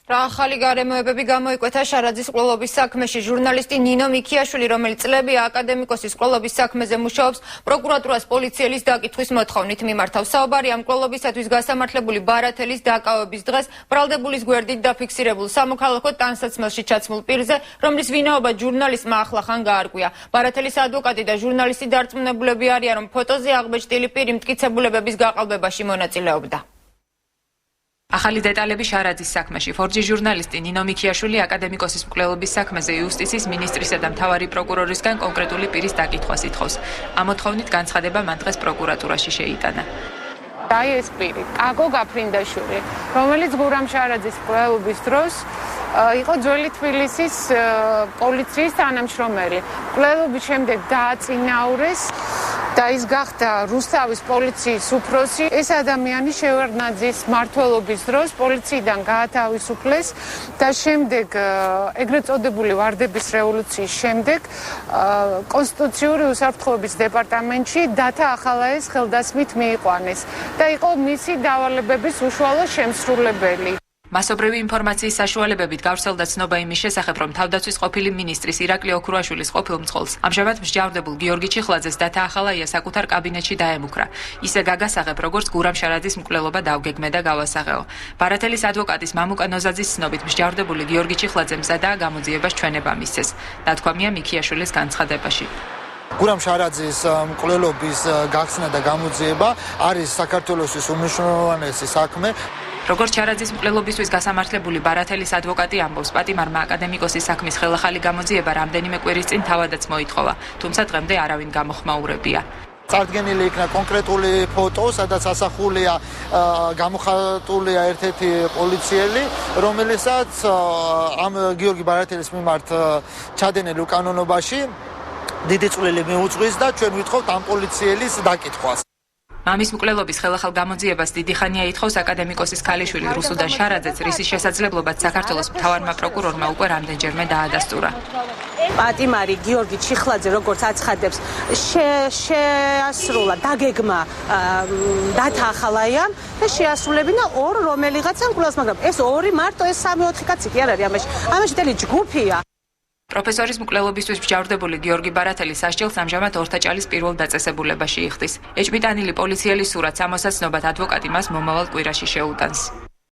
რა ახალი გარემოებები გამოიკვეთა შარაძის ყრილობის საქმეში. ჟურნალისტი ნინო მიქიაშვილი, რომელიც წლებია აკადემიკოსის ყრილობის საქმეზე მუშაობს, პროკურატურას პოლიციელის დაკითხვის მოთხოვნით მიმართავს. საუბარი ამ ყრილობისათვის გასამართლებული ბარათელის დაკავების დღეს ბრალდებულის გვერდით დაფიქსირებულ სამოქალაქო ტანსაცმელში ჩაცმულ პირზე, რომლის ვინაობა ჟურნალისტმა ახლახან გაარკვია. ბარათელის ადვოკატი და ჟურნალისტი დარწმუნებულები არიან, რომ ფოტოზე აღბეჭდილი პირი მტკიცებულებების გაყალბებაში მონაწილეობდა. ახალი დეტალები შარაძის საქმეში. ფორჯი ჟურნალისტი ნინო მიქიაშვილი აკადემიკოსის მკვლელობის საქმეზე იუსტიციის მინისტრისა და მთავარი პროკურორისგან კონკრეტული პირის დაკითხვას ითხოვს. ამ მოთხოვნით განცხადება მან დღეს პროკურატურაში შეიტანა. აი ეს პირი, კაკო გაფრინდაშვილი, რომელიც გურამ შარაძის მკვლელობის დროს იყო ძველი თბილისის პოლიციის თანამშრომელი. მკვლელობის შემდეგ დააწინაურეს და ის გახდა რუსთავის პოლიციის უფროსი. ეს ადამიანი შევარდნაძის მმართველობის დროს პოლიციიდან გაათავისუფლეს და შემდეგ ეგრეთ წოდებული ვარდების რევოლუციის შემდეგ კონსტიტუციური უსაფრთხოების დეპარტამენტში დათა ახალაეს ხელდასმით მიიყვანეს და იყო მისი დავალებების უშუალო შემსრულებელი. მასობრივი ინფორმაციის საშუალებებით გავრცელდა ცნობა იმის შესახებ, რომ თავდაცვის ყოფილი მინისტრის ირაკლი ოქრუაშვილის ყოფილ მძღოლს ამჟამად მსჯავრდებულ გიორგი ჩიხლაძეს დათა ახალაია საკუთარ კაბინეტში დაემუქრა. ისე გაგასაღებ, როგორც გურამ შარაძის მკვლელობა დავგეგმე და გავასაღეო. ბარათელის ადვოკატის მამუკა ნოზაძის ცნობით მსჯავრდებული გიორგი ჩიხლაძემ მზადაა გამოძიებას ჩვენება მისცეს. დათქვამია მიქიაშვილის განცხადებაში. გურამ შარაძის მკვლელობის გახსნა და გამოძიება არის საქართველოს უმნიშვნელოვანესი საქმე. როგორც შარაძის მკვლელობისთვის გასამართლებული ბარათელის ადვოკატი ამბობს, პატიმარმა აკადემიკოსის საქმის ხელახალი გამოძიება რამდენიმე კვირის წინ თავადაც მოითხოვა, თუმცა დღემდე არავინ გამოხმაურებია. წარდგენილი იქნა კონკრეტული ფოტო, სადაც ასახულია გამოხატულია ერთ-ერთი პოლიციელი, რომელსაც ამ გიორგი ბარათელის მიმართ ჩადენილ უკანონობაში დიდი წვლილი მიუძღვის და ჩვენ ვითხოვთ ამ პოლიციელის დაკითხვას. მამის მკვლელობის ხელახალ გამოძიებას დიდი ხანია ითხოვს აკადემიკოსის ქალიშვილი რუსუდან შარაძეც, რისის შესაძლებლობაც საქართველოს მთავარმა პროკურორმა უკვე რამდენჯერმე დაადასტურა. პატიმარი გიორგი ჩიხლაძე, როგორც აცხადებს, შეასრულა დაგეგმა დათა ახალაიამ და შეასრულებინა ორ რომელიღაცა მკვლელს, მაგრამ ეს ორი მარტო ეს 3-4 კაცი კი არ არის ამაში. ამაში მთელი ჯგუფია. პროფესორის მკვლელობისთვის მსჯავრდებული გიორგი ბარათელი სასჯელს ამჟამად ორთაჭალის პირველ დაწესებულებაში იხდის. ეჭვმიტანილი პოლიციელის სურათს ამოსაცნობად ადვოკატი მას მომავალ კვირაში შეუტანს.